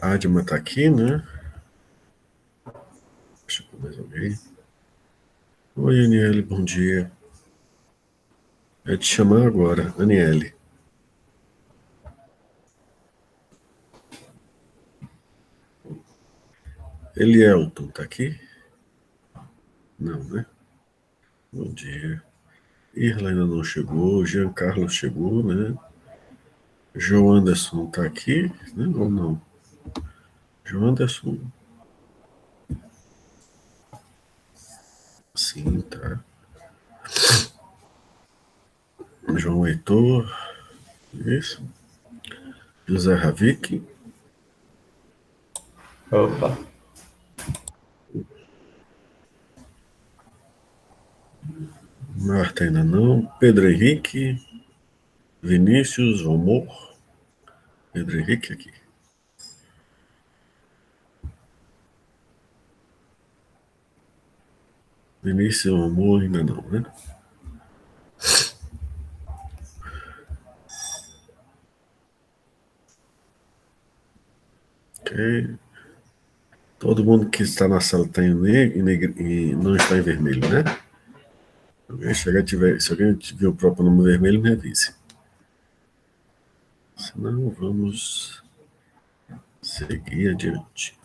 Adma está aqui, né? Deixa eu ver mais alguém. Oi, Aniele, bom dia. É te chamar agora, Aniele. Elielton tá aqui? Não, né? Bom dia. Irla ainda não chegou, Jean Carlos chegou, né? João Anderson tá aqui, né? Ou não? João Anderson, sim, tá. João Heitor, isso. José Ravik, Opa, Marta ainda não. Pedro Henrique, Vinícius, Romor. Pedro Henrique aqui. Vinícius, Romor ainda não, né? Ok. Todo mundo que está na sala está e não está em vermelho, né? Se alguém tiver o próprio nome vermelho, me avise. Senão, vamos seguir adiante.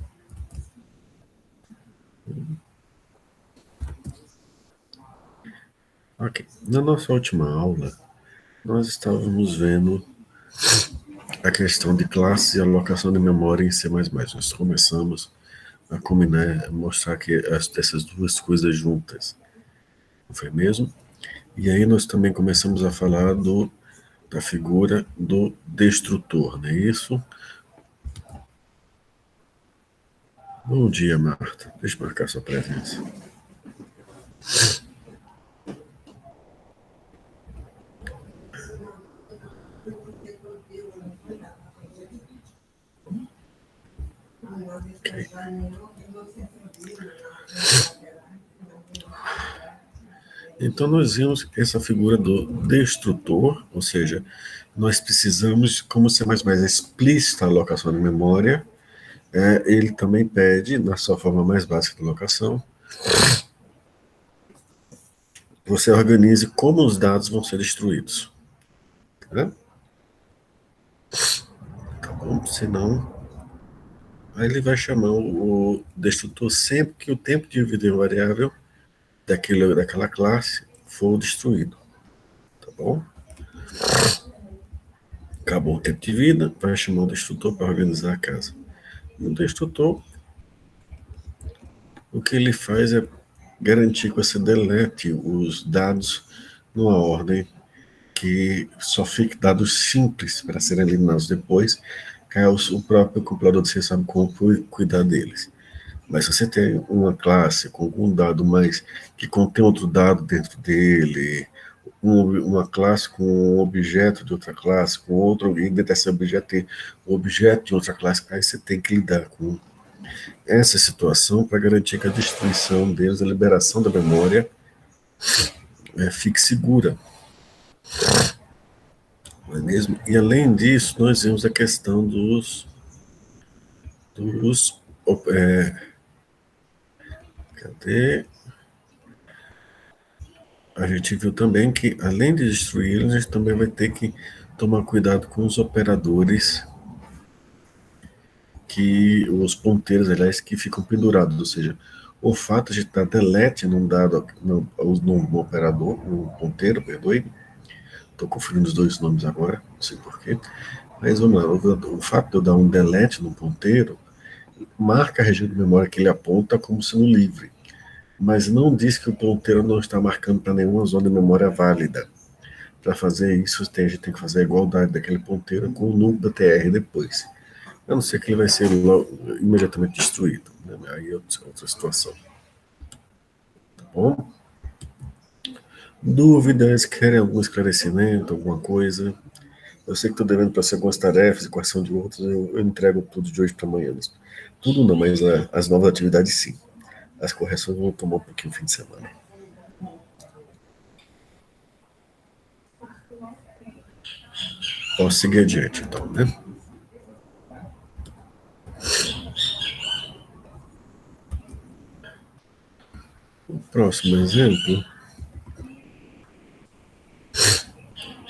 Ok. Na nossa última aula, nós estávamos vendo a questão de classes e alocação de memória em C++. Nós começamos a combinar, a mostrar que essas duas coisas juntas. Não foi mesmo? E aí nós também começamos a falar da figura do destrutor, não é isso? Bom dia, Marta. Deixa eu marcar sua presença. Okay. Então, nós vimos essa figura do destrutor, ou seja, nós precisamos, como ser mais explícita a alocação de memória, ele também pede, na sua forma mais básica de alocação, você organize como os dados vão ser destruídos. Né? Tá bom? Senão, aí ele vai chamar o destrutor sempre que o tempo de vida variável daquela classe for destruído. Tá bom? Acabou o tempo de vida, vai chamar o destrutor para organizar a casa. E o destrutor, o que ele faz é garantir que você delete os dados numa ordem que só fique dados simples para serem eliminados depois, que o próprio compilador de você sabe como cuidar deles. Mas se você tem uma classe com algum dado mais que contém outro dado dentro dele, uma classe com um objeto de outra classe, com outro, e dentro desse objeto tem um objeto de outra classe, aí você tem que lidar com essa situação para garantir que a destruição deles, a liberação da memória, fique segura. Não é mesmo? E além disso, nós vimos a questão dos cadê? A gente viu também que, além de destruí-los, a gente também vai ter que tomar cuidado com os operadores os ponteiros, aliás, que ficam pendurados, ou seja, o fato de dar delete num dado, num operador, num ponteiro, perdoe, estou confundindo os dois nomes agora, não sei porquê, mas vamos lá, o fato de eu dar um delete num ponteiro marca a região de memória que ele aponta como sendo livre, mas não diz que o ponteiro não está marcando para nenhuma zona de memória válida. Para fazer isso, a gente tem que fazer a igualdade daquele ponteiro com o núcleo da TR depois. A não ser que ele vai ser imediatamente destruído. Né? Aí é outra situação. Tá bom? Dúvidas? Querem algum esclarecimento, alguma coisa? Eu sei que estou devendo para você algumas tarefas e correção de outras, eu entrego tudo de hoje para amanhã. Tudo não, mas as novas atividades sim. As correções vão tomar um pouquinho no fim de semana. Posso seguir adiante, então, né? Próximo exemplo,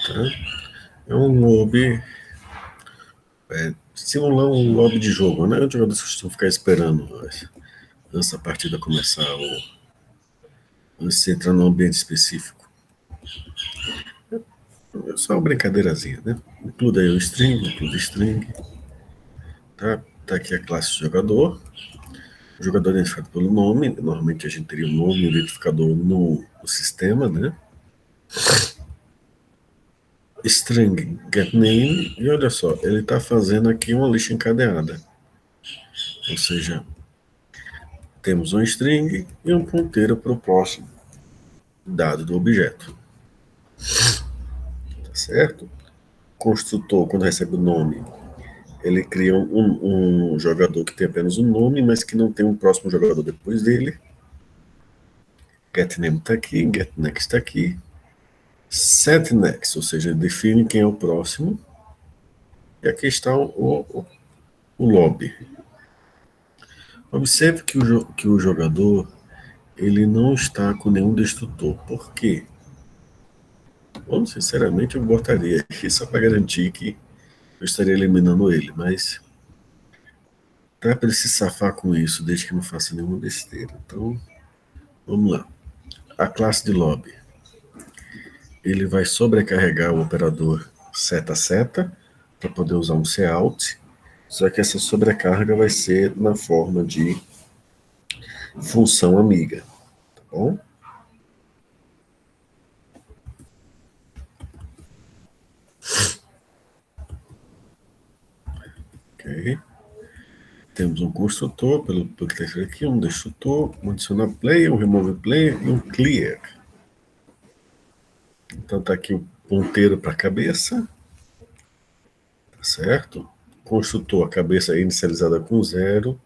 tá? É um lobby, simular um lobby de jogo, né? Os jogadores costumam ficar esperando antes da partida começar, ou antes de entrar num ambiente específico. É só uma brincadeirazinha, né? Include aí o string, include string, tá? Tá aqui a classe de jogador. O jogador é identificado pelo nome. Normalmente a gente teria um nome e um identificador no sistema, né? String get name, e olha só, ele está fazendo aqui uma lista encadeada. Ou seja, temos um string e um ponteiro para o próximo dado do objeto. Tá certo? Construtor, quando recebe o nome, ele cria um jogador que tem apenas um nome, mas que não tem um próximo jogador depois dele. GetName está aqui, GetNext está aqui. SetNext, ou seja, define quem é o próximo. E aqui está o lobby. Observe que o jogador ele não está com nenhum destrutor. Por quê? Bom, sinceramente, eu botaria aqui só para garantir que eu estaria eliminando ele, mas dá para ele se safar com isso, desde que não faça nenhuma besteira. Então, vamos lá. A classe de lobby. Ele vai sobrecarregar o operador seta para poder usar um cout, só que essa sobrecarga vai ser na forma de função amiga, tá bom? Ok. Temos um construtor, pelo que está escrito aqui, um destrutor, um adicionar player, um remove player e um clear. Então tá aqui o ponteiro para a cabeça, tá certo? Construtor, a cabeça é inicializada com 0.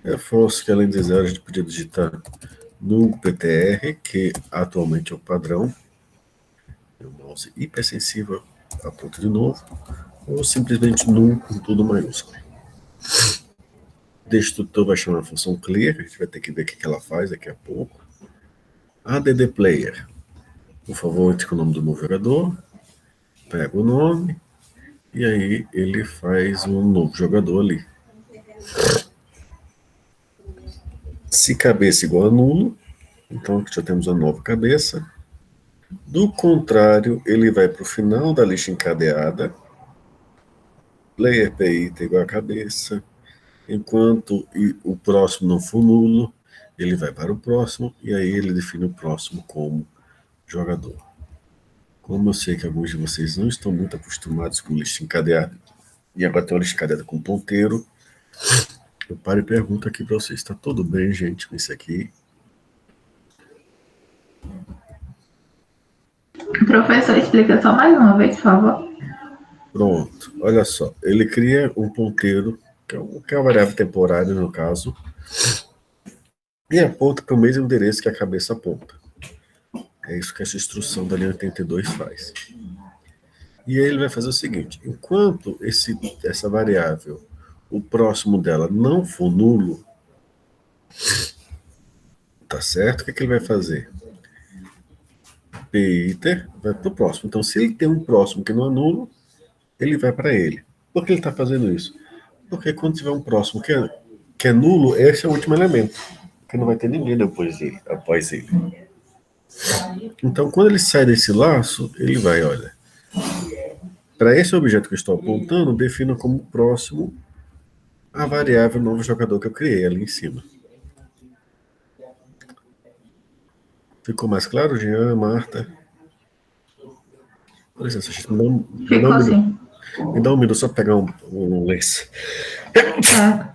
É falso que além de 0 a gente podia digitar no PTR, que atualmente é o padrão. O mouse hipersensível aponta de novo, ou simplesmente null com tudo maiúsculo. Destrutor vai chamar a função clear, a gente vai ter que ver o que ela faz daqui a pouco. ADD Player, por favor, entre com o nome do novo jogador, pega o nome, e aí ele faz um novo jogador ali. Se cabeça igual a nulo, então aqui já temos a nova cabeça. Do contrário, ele vai para o final da lista encadeada, player PI igual a cabeça, enquanto o próximo não for nulo, ele vai para o próximo, e aí ele define o próximo como jogador. Como eu sei que alguns de vocês não estão muito acostumados com lista encadeada, e agora tem uma lista encadeada com ponteiro, eu paro e pergunto aqui para vocês, está tudo bem, gente, com isso aqui? Professor, explica só mais uma vez, por favor. Pronto, olha só, ele cria um ponteiro, que é uma variável temporária no caso, e aponta para o mesmo endereço que a cabeça aponta. É isso que essa instrução da linha 82 faz. E aí ele vai fazer o seguinte, enquanto essa variável, o próximo dela não for nulo, tá certo? O que ele vai fazer? Peter vai para o próximo. Então, se ele tem um próximo que não é nulo, ele vai para ele. Por que ele está fazendo isso? Porque quando tiver um próximo que é nulo, esse é o último elemento. Porque não vai ter ninguém depois dele, após ele. Então, quando ele sai desse laço, ele vai, olha, para esse objeto que eu estou apontando, defina como próximo a variável novo jogador que eu criei ali em cima. Ficou mais claro, Jean, Marta? Com licença, gente, me dá um Ficou minuto. assim. Me dá um minuto só para pegar um lenço. Certo.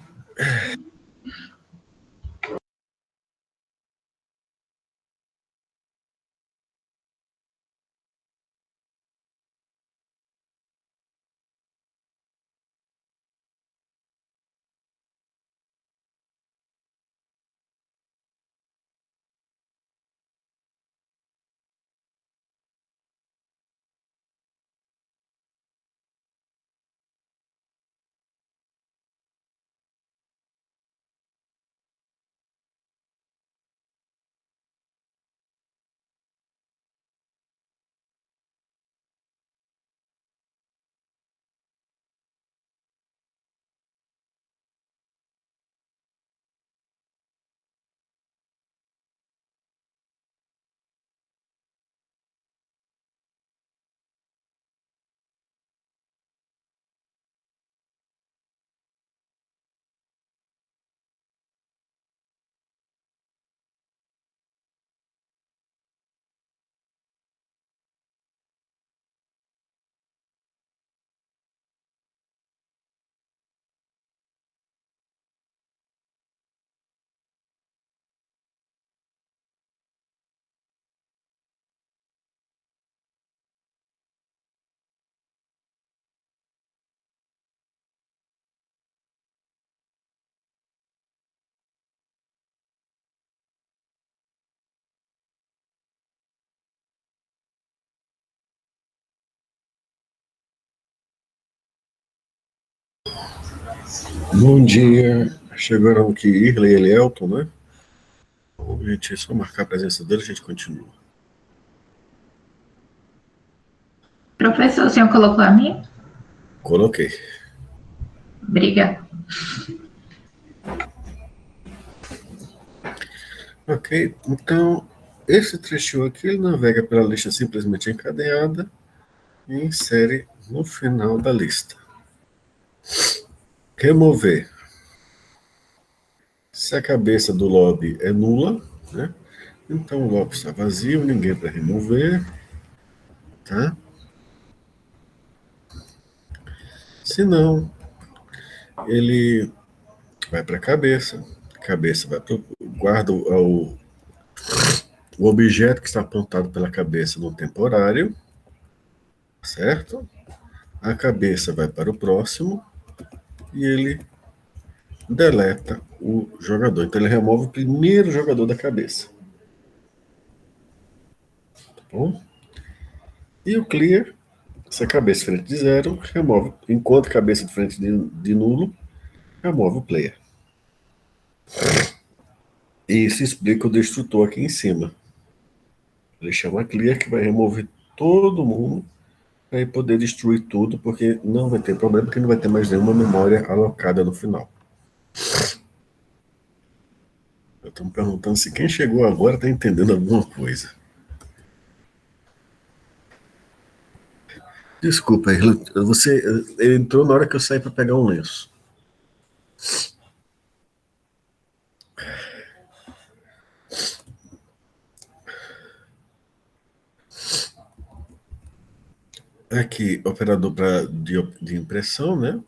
Bom dia. Chegaram aqui Irley e Elielton, né? Bom, gente, é só marcar a presença dele, a gente continua. Professor, o senhor colocou a minha? Coloquei. Obrigada. Ok, então, esse trechinho aqui, ele navega pela lista simplesmente encadeada e insere no final da lista. Remover. Se a cabeça do lobby é nula, né? Então o lobby está vazio, ninguém para remover, tá? Se não, ele vai para a cabeça vai para guarda o objeto que está apontado pela cabeça no temporário, certo? A cabeça vai para o próximo e ele deleta o jogador. Então ele remove o primeiro jogador da cabeça. Tá bom? E o clear, se a cabeça frente de zero, remove, enquanto a cabeça de frente de nulo, remove o player. E isso explica o destrutor aqui em cima. Ele chama clear, que vai remover todo mundo para poder destruir tudo, porque não vai ter problema, porque não vai ter mais nenhuma memória alocada no final. Eu estou me perguntando se quem chegou agora está entendendo alguma coisa. Desculpa, você ele entrou na hora que eu saí para pegar um lenço. Aqui, operador de impressão, né?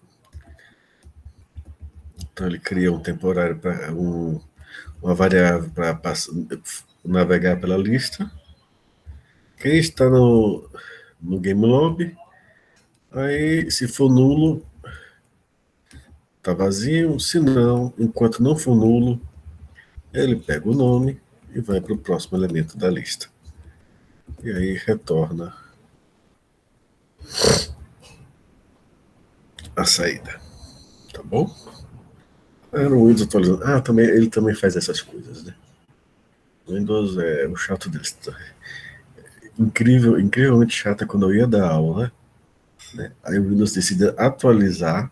Então ele cria um temporário para uma variável para navegar pela lista. Quem está no game lobby, aí se for nulo, tá vazio. Se não, enquanto não for nulo, ele pega o nome e vai para o próximo elemento da lista. E aí retorna a saída. Tá bom? Era o Windows atualizando. Ah, também, ele também faz essas coisas, né? O Windows é o chato deles. Incrivelmente chato é quando eu ia dar aula, né? Aí o Windows decide atualizar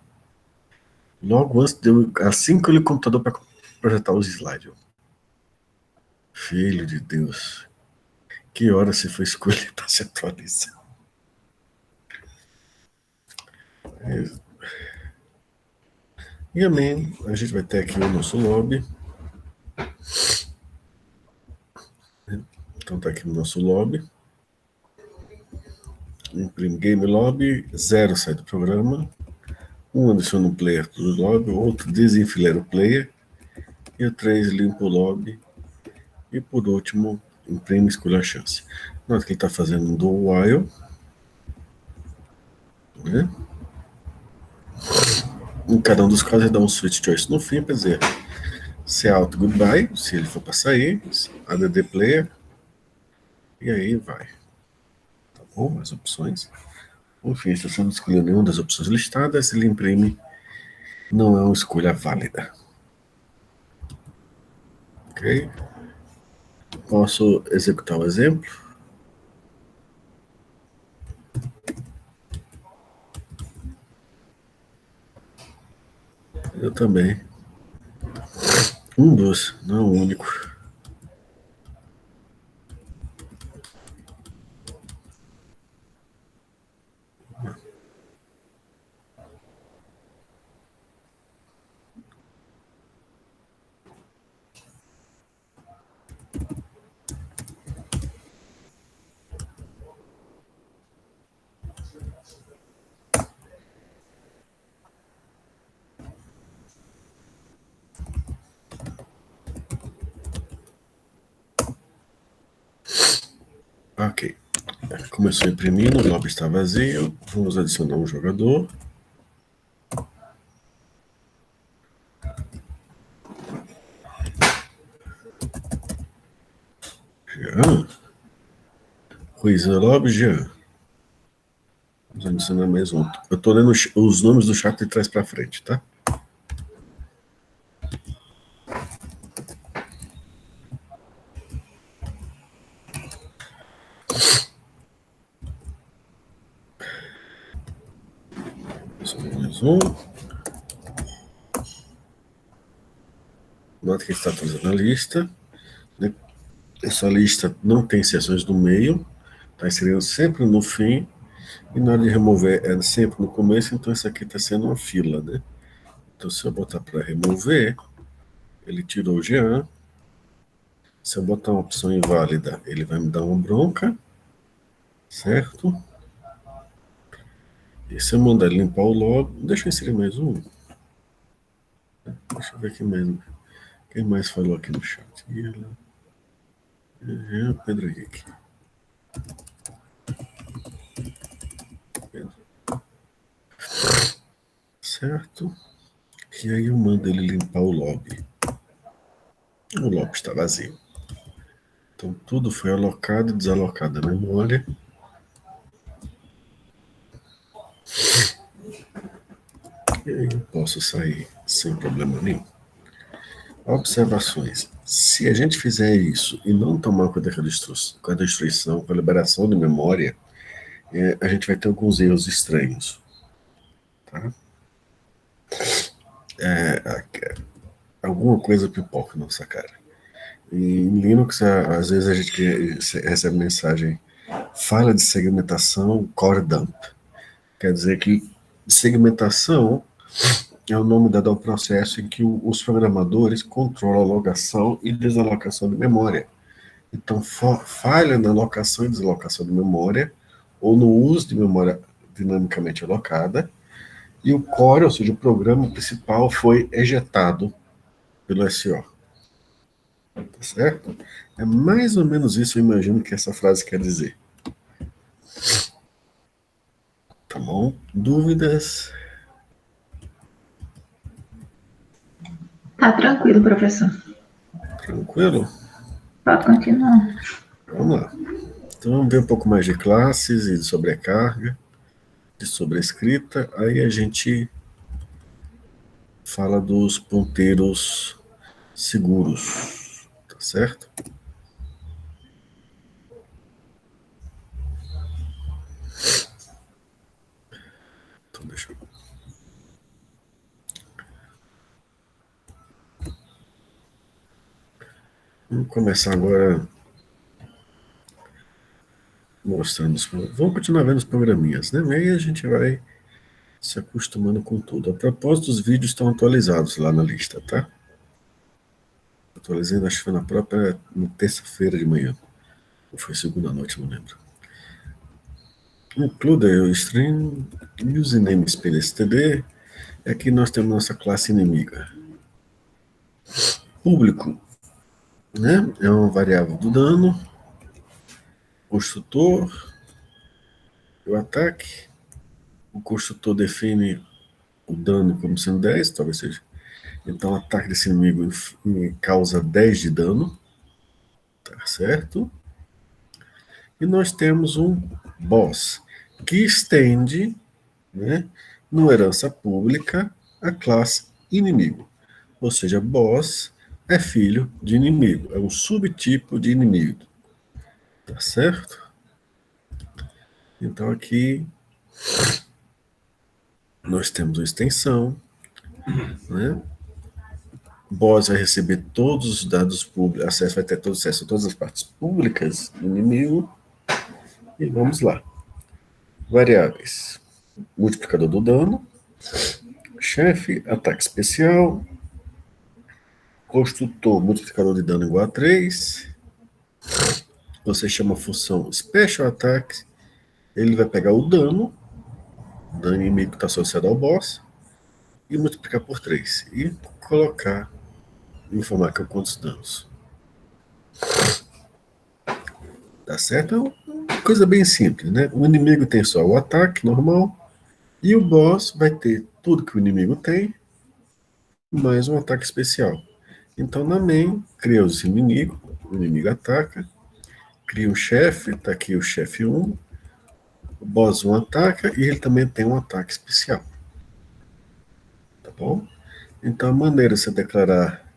logo antes de eu, assim que eu li o computador para projetar os slides. Filho de Deus, que hora você foi escolher para se atualizar? E amém, a gente vai ter aqui o nosso lobby. Então tá aqui no nosso lobby. Imprime game lobby, 0 sai do programa. Um adiciona um player para o lobby, o outro desenfileira o player. E o 3 limpa o lobby. E por último, imprime e escolha a chance. Nota que ele está fazendo um do while. Né? Em cada um dos casos, ele dá um switch choice no fim, para dizer se é auto goodbye, se ele for para sair, add player, e aí vai. Tá bom? As opções. Enfim, se você não escolheu nenhuma das opções listadas, ele imprime, não é uma escolha válida. Ok? Posso executar o exemplo? Eu também. Um dos, não o único. Ok. Começou a imprimir, o lobby está vazio. Vamos adicionar um jogador. Jean. Ruiz no lobby, Jean. Vamos adicionar mais um. Eu estou lendo os nomes do chat de trás para frente, tá? Mais um. Nota que está fazendo a lista. Né? Essa lista não tem seções no meio, está inserindo sempre no fim, e na hora de remover é sempre no começo, então isso aqui está sendo uma fila, né? Então, se eu botar para remover, ele tirou o Jean. Se eu botar uma opção inválida, ele vai me dar uma bronca, certo? E se eu mandar ele limpar o logo, deixa eu inserir mais um. Deixa eu ver aqui mesmo. Quem mais falou aqui no chat? Pedro Henrique. Pedro. Certo? E aí eu mando ele limpar o lobby. O lobby está vazio. Então tudo foi alocado e desalocado da memória. E aí eu posso sair sem problema nenhum. Observações. Se a gente fizer isso e não tomar cuidado com a destruição, com a liberação de memória, a gente vai ter alguns erros estranhos. Tá? Alguma coisa pipoca na nossa cara. E em Linux, às vezes a gente recebe mensagem, fala de segmentação core dump. Quer dizer que segmentação é o nome dado ao processo em que os programadores controlam a alocação e desalocação de memória. Então, falha na alocação e desalocação de memória, ou no uso de memória dinamicamente alocada, e o core, ou seja, o programa principal, foi ejetado pelo SO. Tá certo? É mais ou menos isso, eu imagino, que essa frase quer dizer. Tá bom? Dúvidas? Tá tranquilo, professor. Tranquilo? Pode continuar. Vamos lá. Então, vamos ver um pouco mais de classes e de sobrecarga, de sobrescrita. Aí a gente fala dos ponteiros seguros, tá certo? Então, deixa eu... Vamos começar agora mostrando os... Vamos continuar vendo os programinhas, né? E aí a gente vai se acostumando com tudo. A propósito, os vídeos estão atualizados lá na lista, tá? Atualizei, acho que foi na terça-feira de manhã. Ou foi segunda noite, não lembro. Include o string username std. Aqui nós temos nossa classe inimiga. Público, né? É uma variável do dano. Construtor, o ataque. O construtor define o dano como sendo 10, talvez seja. Então, o ataque desse inimigo causa 10 de dano. Tá certo? E nós temos um boss, que estende, né, no herança pública, a classe inimigo. Ou seja, boss é filho de inimigo, é um subtipo de inimigo. Tá certo? Então aqui nós temos uma extensão, né? Boss vai receber todos os dados públicos, vai ter todo acesso a todas as partes públicas do inimigo. E vamos lá. Variáveis. Multiplicador do dano, chefe, ataque especial, construtor, multiplicador de dano igual a 3. Você chama a função Special Attack, ele vai pegar o dano inimigo que está associado ao boss e multiplicar por 3 e colocar, informar que eu quantos danos. Tá certo? É uma coisa bem simples, né? O inimigo tem só o ataque normal e o boss vai ter tudo que o inimigo tem, mais um ataque especial. Então, na main, cria os inimigos, o inimigo ataca, cria um chefe, tá aqui o chefe 1, o boss 1 ataca e ele também tem um ataque especial. Tá bom? Então, a maneira de você declarar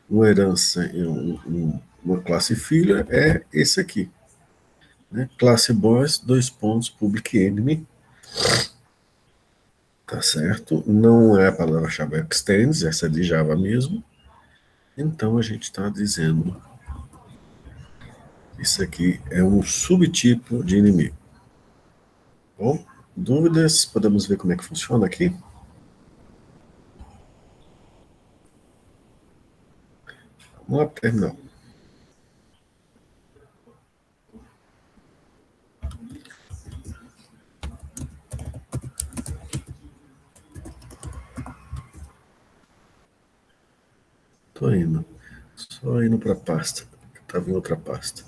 uma herança em uma classe filha é esse aqui. Né? Classe boss, : public enemy. Tá certo? Não é a palavra-chave extends, essa é de Java mesmo. Então a gente está dizendo que isso aqui é um subtipo de inimigo. Bom, dúvidas? Podemos ver como é que funciona aqui? Vamos lá para o terminal. Tô indo. Só indo para a pasta. Estava em outra pasta.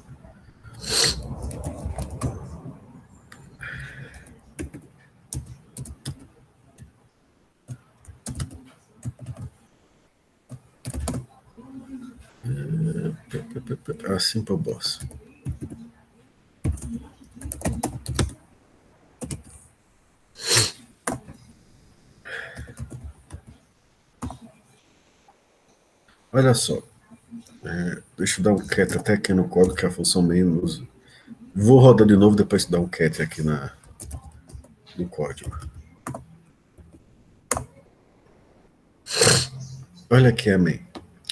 A Simple Boss. Olha só. Deixa eu dar um cat até aqui no código, que é a função menos. Vou rodar de novo, depois dar um cat aqui no código. Olha aqui a main.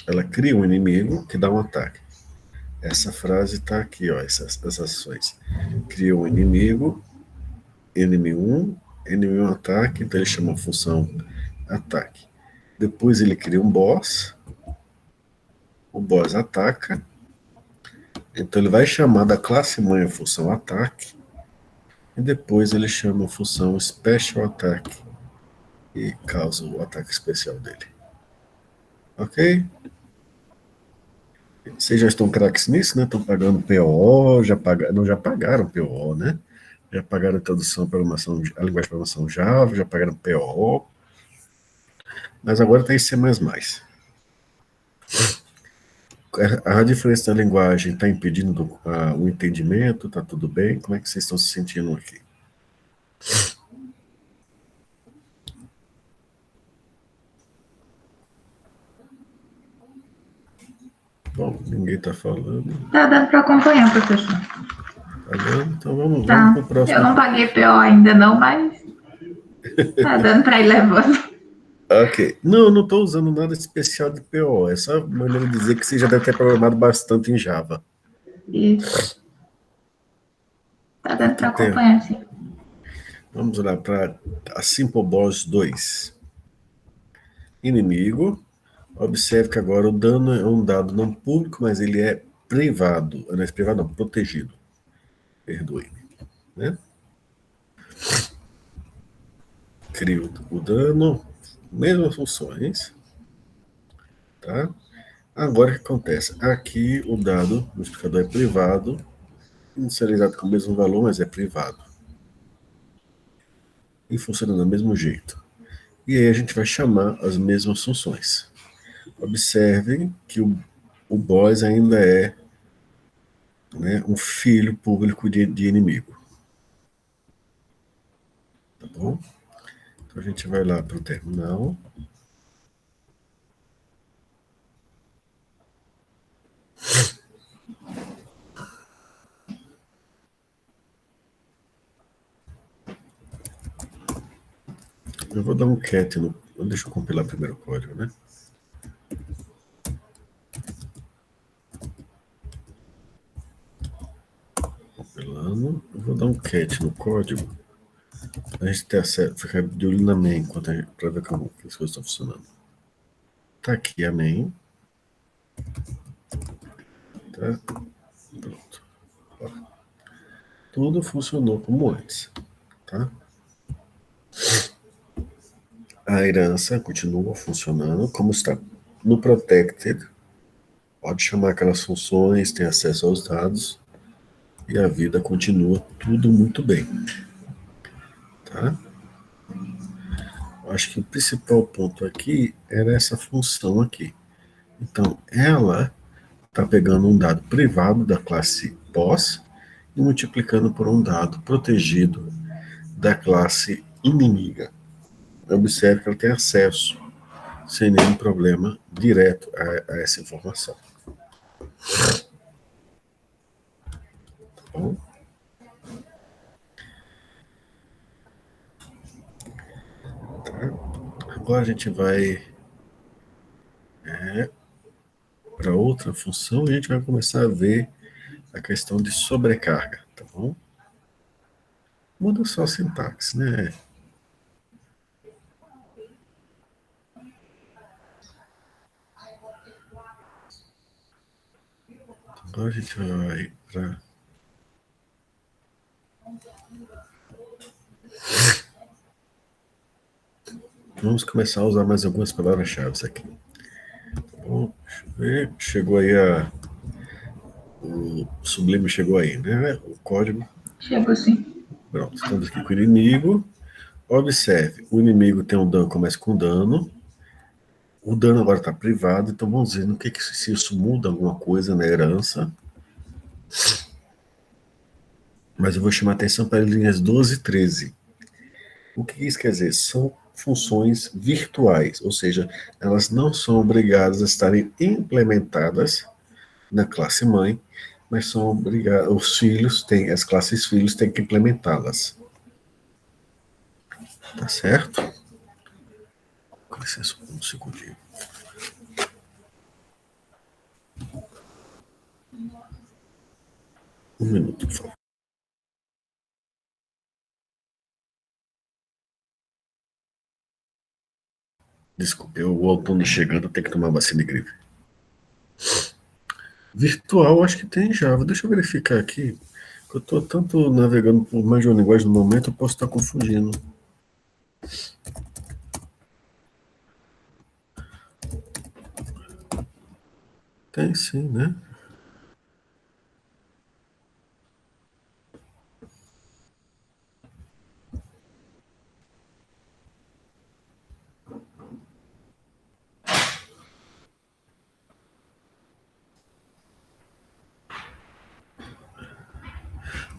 Ela cria um inimigo que dá um ataque. Essa frase está aqui, ó, essas ações. Cria um inimigo, enemy1, enemy1 ataque, então ele chama a função ataque. Depois ele cria um boss, o boss ataca, então ele vai chamar da classe mãe a função ataque, e depois ele chama a função special attack e causa o ataque especial dele. Ok? Vocês já estão craques nisso, né? Estão pagando PO, já pagaram PO, né? Já pagaram a tradução, programação, a linguagem de programação Java, já pagaram PO, mas agora tem C++. A diferença da linguagem está impedindo o entendimento? Está tudo bem? Como é que vocês estão se sentindo aqui? Bom, ninguém está falando. Tá dando para acompanhar, professor. Tá dando? Então vamos Tá. para o próximo. Eu não paguei PO ainda não, mas tá dando para ir levando. Ok. Não estou usando nada especial de PO. É só maneira de dizer que você já deve ter programado bastante em Java. Isso. Tá dando para acompanhar, sim. Vamos lá para a Simple Boss 2. Inimigo. Observe que agora o dano é um dado não público, mas ele é privado. Não é privado, não, protegido. Perdoe-me. Né? Crio o dano, mesmas funções. Tá? Agora o que acontece? Aqui o dado no explicador é privado, inicializado com o mesmo valor, mas é privado. E funciona do mesmo jeito. E aí a gente vai chamar as mesmas funções. Observem que o boss ainda é, né, um filho público de inimigo. Tá bom? Então a gente vai lá para o terminal. Eu vou dar um cat no. Deixa eu compilar primeiro o código, né? Compilando. Eu vou dar um cat no código. A gente ter acesso, ficar de olho na main para ver como que as coisas estão funcionando. Tá aqui a main. Tá? Pronto. Ó. Tudo funcionou como antes. Tá? A herança continua funcionando como está no protected. Pode chamar aquelas funções, tem acesso aos dados e a vida continua tudo muito bem. Tá? Acho que o principal ponto aqui era essa função aqui. Então, ela está pegando um dado privado da classe boss e multiplicando por um dado protegido da classe inimiga. Observe que ela tem acesso, sem nenhum problema, direto a essa informação. Tá bom? Agora a gente vai para outra função e a gente vai começar a ver a questão de sobrecarga, tá bom? Muda só a sintaxe, né? Agora a gente vai para. Vamos começar a usar mais algumas palavras-chave aqui. Bom, deixa eu ver. Chegou aí o Sublime chegou aí, né? O código. Chegou sim. Pronto, estamos aqui com o inimigo. Observe, o inimigo tem um dano, começa com dano. O dano agora está privado, então vamos ver no que se isso muda alguma coisa na herança. Mas eu vou chamar atenção para as linhas 12 e 13. O que isso quer dizer? São funções virtuais, ou seja, elas não são obrigadas a estarem implementadas na classe mãe, mas são obrigados, os filhos têm, as classes filhos têm que implementá-las. Tá certo? Com licença, um segundinho. Um minuto, por favor. Desculpe, o outono chegando, eu tenho que tomar vacina de gripe. Virtual, acho que tem Java. Deixa eu verificar aqui. Eu estou tanto navegando por mais de uma linguagem no momento, eu posso estar confundindo. Tem sim, né?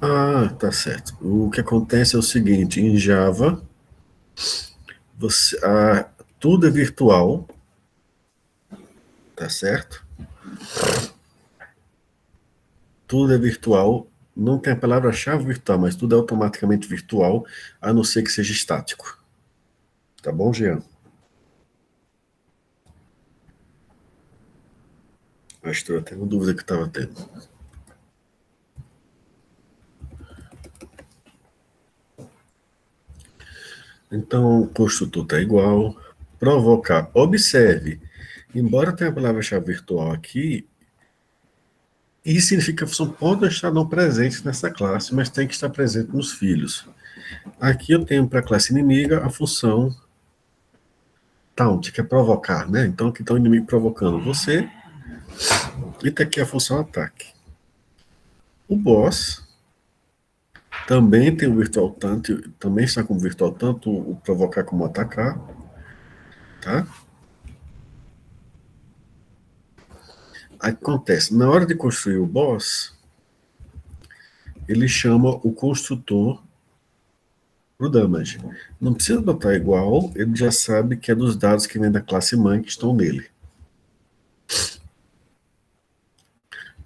Ah, tá certo. O que acontece é o seguinte, em Java, tudo é virtual, tá certo? Tudo é virtual, não tem a palavra-chave virtual, mas tudo é automaticamente virtual, a não ser que seja estático. Tá bom, Jean? Acho que eu tenho dúvida que estava tendo. Então, o construtor está igual. Provocar. Observe, embora tenha a palavra-chave virtual aqui, isso significa que a função pode estar não presente nessa classe, mas tem que estar presente nos filhos. Aqui eu tenho para a classe inimiga a função taunt, que é provocar, né? Então aqui está o inimigo provocando você, e está aqui a função ataque. O boss também tem o virtual taunt, também está com o virtual tanto o provocar como o atacar, tá? Aí acontece, na hora de construir o boss, ele chama o construtor pro damage. Não precisa botar igual, ele já sabe que é dos dados que vem da classe mãe que estão nele.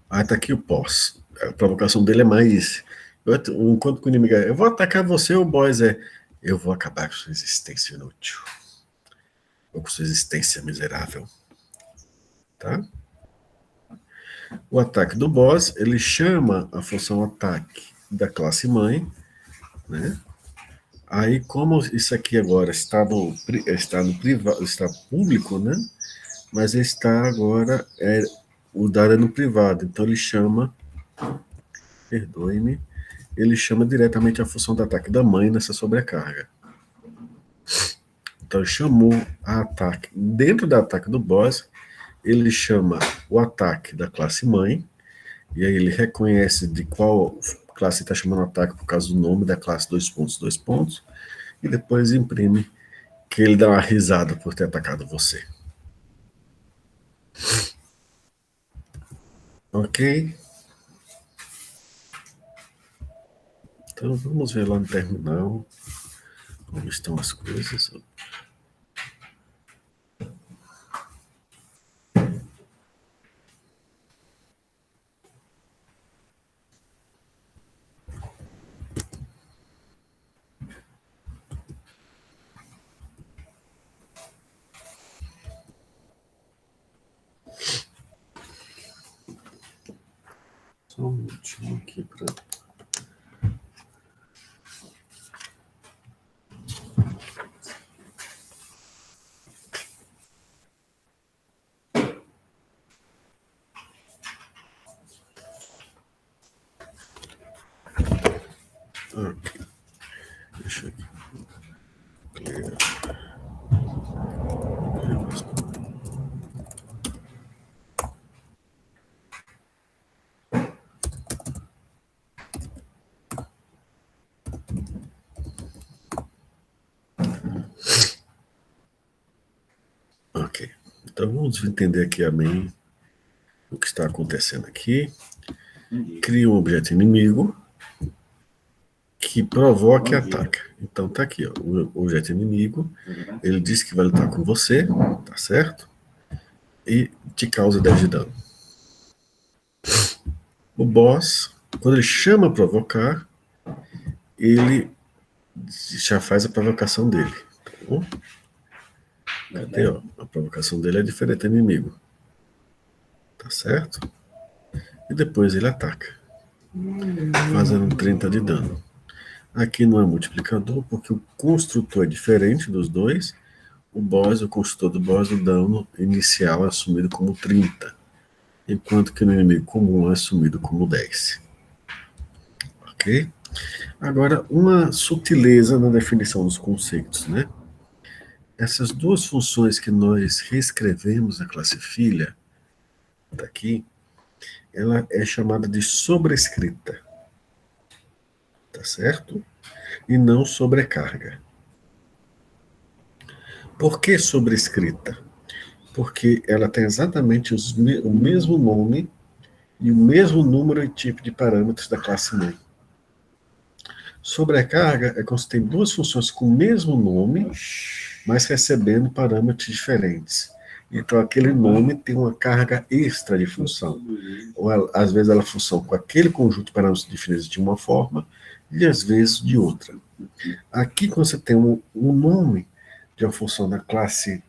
Aí tá aqui o boss. A provocação dele é mais. Enquanto que o inimigo é, eu vou atacar você, o boss é, eu vou acabar com sua existência inútil. Ou com sua existência miserável. Tá? O ataque do boss, ele chama a função ataque da classe mãe, né? Aí, como isso aqui agora está no privado, está público, né? Mas está agora, o dado é no privado, então ele chama, perdoe-me, ele chama diretamente a função de ataque da mãe nessa sobrecarga. Então ele chamou a ataque, dentro do ataque do boss, ele chama o ataque da classe mãe, e aí ele reconhece de qual classe está chamando o ataque por causa do nome da classe, dois pontos, e depois imprime que ele dá uma risada por ter atacado você. Ok? Então vamos ver lá no terminal como estão as coisas. Só um minutinho aqui para... Ok. Deixa eu aqui. Clear. Ok. Então vamos entender aqui amém o que está acontecendo aqui. Cria um objeto inimigo que provoca e ataca. Então tá aqui, ó, o objeto inimigo, ele diz que vai lutar com você, tá certo? E te causa 10 de dano. O boss, quando ele chama provocar, ele já faz a provocação dele. Tá bom? Cadê, ó? A provocação dele é diferente do inimigo. Tá certo? E depois ele ataca, fazendo 30 de dano. Aqui não é multiplicador, porque o construtor é diferente dos dois. O boss, o construtor do boss, o dano inicial é assumido como 30, enquanto que no inimigo comum é assumido como 10. Ok? Agora, uma sutileza na definição dos conceitos, né? Essas duas funções que nós reescrevemos na classe filha, daqui, ela é chamada de sobrescrita, tá certo? E não sobrecarga. Por que sobrescrita? Porque ela tem exatamente o mesmo nome e o mesmo número e tipo de parâmetros da classe mãe. Sobrecarga é quando você tem duas funções com o mesmo nome, mas recebendo parâmetros diferentes. Então, aquele nome tem uma carga extra de função. Ou, às vezes, ela funciona com aquele conjunto de parâmetros definidos de uma forma e, às vezes, de outra. Aqui, quando você tem um nome de uma função da classe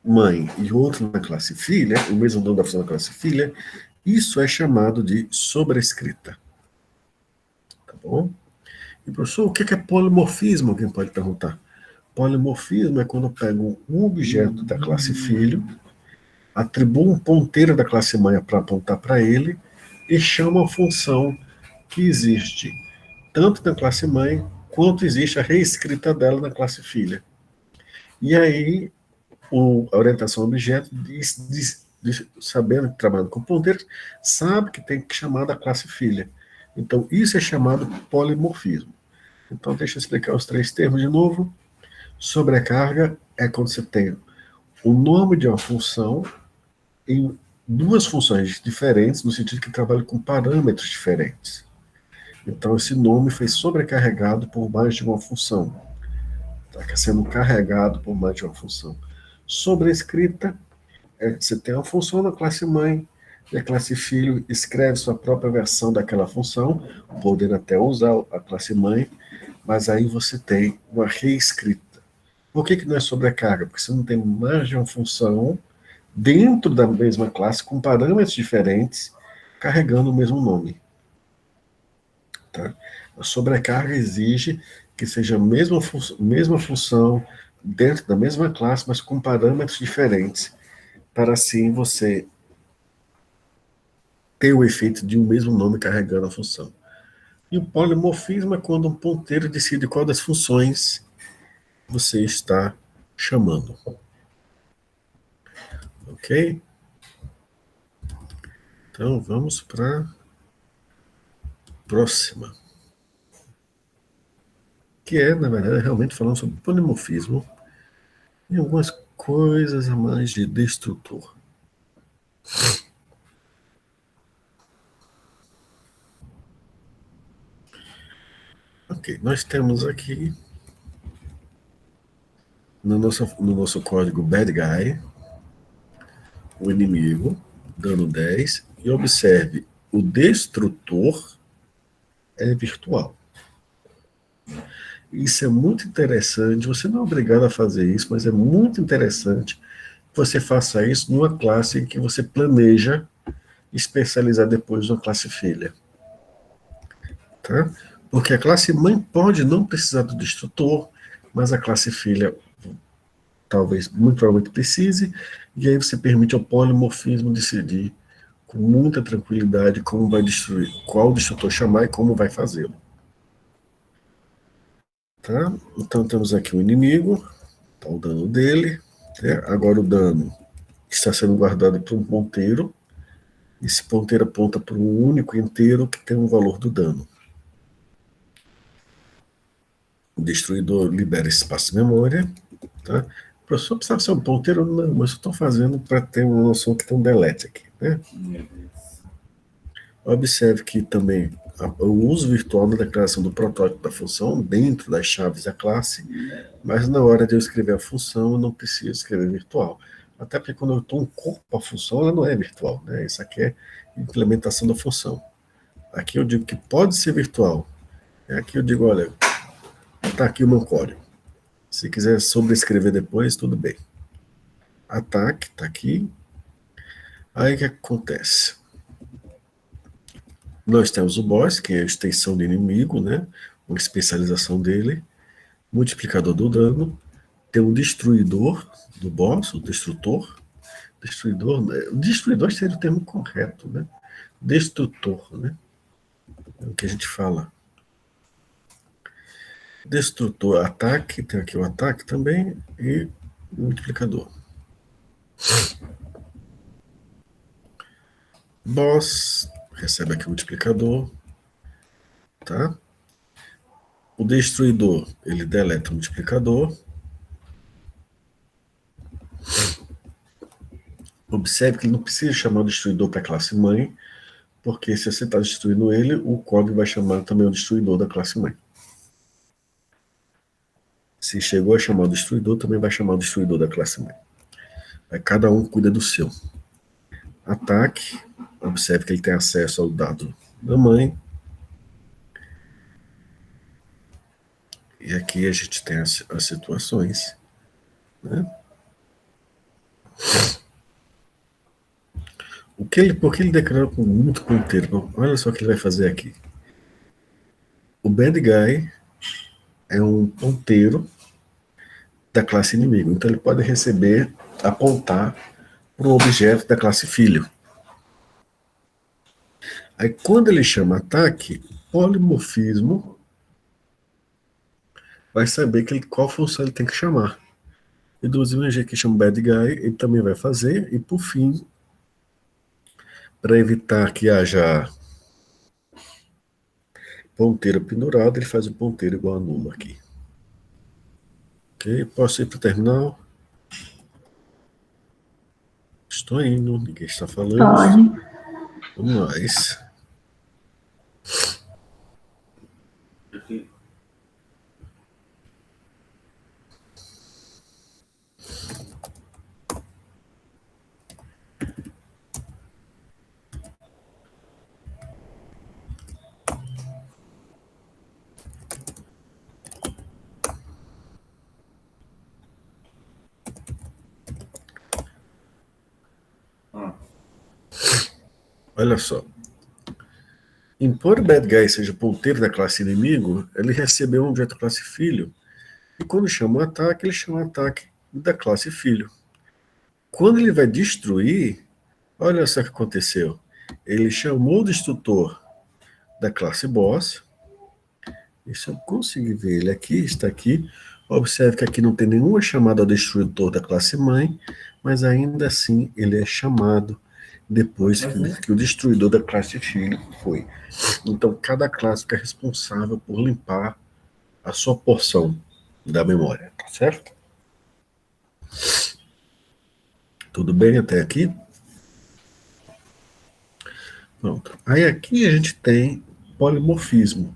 mãe e outro na classe filha, o mesmo nome da função da classe filha, isso é chamado de sobrescrita. Tá bom? E, professor, o que é polimorfismo? Alguém pode perguntar. Polimorfismo é quando eu pego um objeto da classe filho, atribuo um ponteiro da classe mãe para apontar para ele e chamo a função que existe tanto na classe mãe quanto existe a reescrita dela na classe filha. E aí, a orientação ao objeto, sabendo que trabalha com ponteiros, sabe que tem que chamar da classe filha. Então, isso é chamado polimorfismo. Então, deixa eu explicar os três termos de novo. Sobrecarga é quando você tem o nome de uma função em duas funções diferentes, no sentido que trabalha com parâmetros diferentes. Então, esse nome foi sobrecarregado por mais de uma função. Está sendo carregado por mais de uma função. Sobrescrita é que você tem uma função na classe mãe, e a classe filho escreve sua própria versão daquela função, podendo até usar a classe mãe, mas aí você tem uma reescrita. Por que não é sobrecarga? Porque você não tem mais de uma função dentro da mesma classe, com parâmetros diferentes, carregando o mesmo nome. Tá? A sobrecarga exige que seja a mesma função, dentro da mesma classe, mas com parâmetros diferentes, para assim você ter o efeito de um mesmo nome carregando a função. E o polimorfismo é quando um ponteiro decide qual das funções você está chamando. Ok? Então, vamos para a próxima. Que é, na verdade, realmente falando sobre polimorfismo e algumas coisas a mais de destrutor. Ok, nós temos aqui no nosso código bad guy, o inimigo, dando 10, e observe, o destrutor é virtual. Isso é muito interessante, você não é obrigado a fazer isso, mas é muito interessante que você faça isso numa classe em que você planeja especializar depois na classe filha. Tá? Porque a classe mãe pode não precisar do destrutor, mas a classe filha talvez, muito provavelmente precise, e aí você permite ao polimorfismo decidir com muita tranquilidade como vai destruir, qual destrutor chamar e como vai fazê-lo. Tá? Então temos aqui o inimigo, tá o dano dele, né? Agora o dano está sendo guardado por um ponteiro, esse ponteiro aponta para um único inteiro que tem um valor do dano. O destruidor libera espaço de memória, tá? O professor precisava ser um ponteiro? Não, mas eu estou fazendo para ter uma noção que tem um delete aqui, né? Observe que também o uso virtual da declaração do protótipo da função dentro das chaves da classe, mas na hora de eu escrever a função eu não preciso escrever virtual. Até porque quando eu dou um corpo à função, ela não é virtual, né? Isso aqui é implementação da função. Aqui eu digo que pode ser virtual. Aqui eu digo, olha, está aqui o meu código. Se quiser sobrescrever depois, tudo bem. Ataque, está aqui. Aí o que acontece? Nós temos o boss, que é a extensão do inimigo, né? Uma especialização dele. Multiplicador do dano. Tem um destruidor do boss, o destrutor. Destruidor, né? O destruidor seria o termo correto, né? Destrutor, né? É o que a gente fala. Destrutor, ataque, tem aqui o ataque também, e multiplicador. Boss, recebe aqui o multiplicador, tá? O destruidor, ele deleta o multiplicador. Observe que ele não precisa chamar o destruidor para a classe mãe, porque se você está destruindo ele, o código vai chamar também o destruidor da classe mãe. Se chegou a chamar o destruidor, também vai chamar o destruidor da classe mãe. Aí cada um cuida do seu. Ataque, observe que ele tem acesso ao dado da mãe. E aqui a gente tem as situações, né? Por que ele declarou com muito ponteiro? Olha só o que ele vai fazer aqui. O bad guy é um ponteiro da classe inimigo. Então ele pode receber, apontar para um objeto da classe filho. Aí quando ele chama ataque, polimorfismo vai saber qual função ele tem que chamar. Inclusive um jeito que chama bad guy, ele também vai fazer, e por fim, para evitar que haja ponteiro pendurado, ele faz o ponteiro igual a nulo aqui. Ok? Posso ir para o terminal? Estou indo, ninguém está falando. Pode. Vamos mais. Olha só. Embora o bad guy seja o ponteiro da classe inimigo, ele recebeu um objeto classe filho. E quando chama o ataque, ele chama o ataque da classe filho. Quando ele vai destruir, olha só o que aconteceu. Ele chamou o destrutor da classe boss. E se eu conseguir ver ele aqui, está aqui. Observe que aqui não tem nenhuma chamada ao destrutor da classe mãe, mas ainda assim ele é chamado depois que o destruidor da classe filho foi. Então cada classe fica responsável por limpar a sua porção da memória, tá certo? Tudo bem até aqui? Pronto. Aí aqui a gente tem polimorfismo,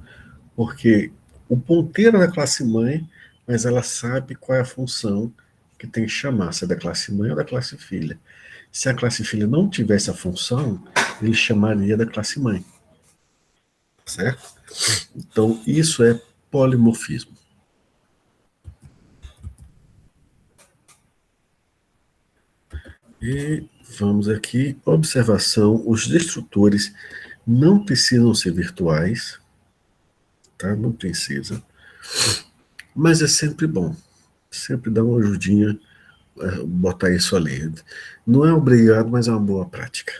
porque o ponteiro é da classe mãe, mas ela sabe qual é a função que tem que chamar, se é da classe mãe ou da classe filha. Se a classe filha não tivesse a função, ele chamaria da classe mãe. Certo? Então, isso é polimorfismo. E vamos aqui, observação, os destrutores não precisam ser virtuais, tá? Não precisa, mas é sempre bom, sempre dá uma ajudinha botar isso ali. Não é obrigado, mas é uma boa prática,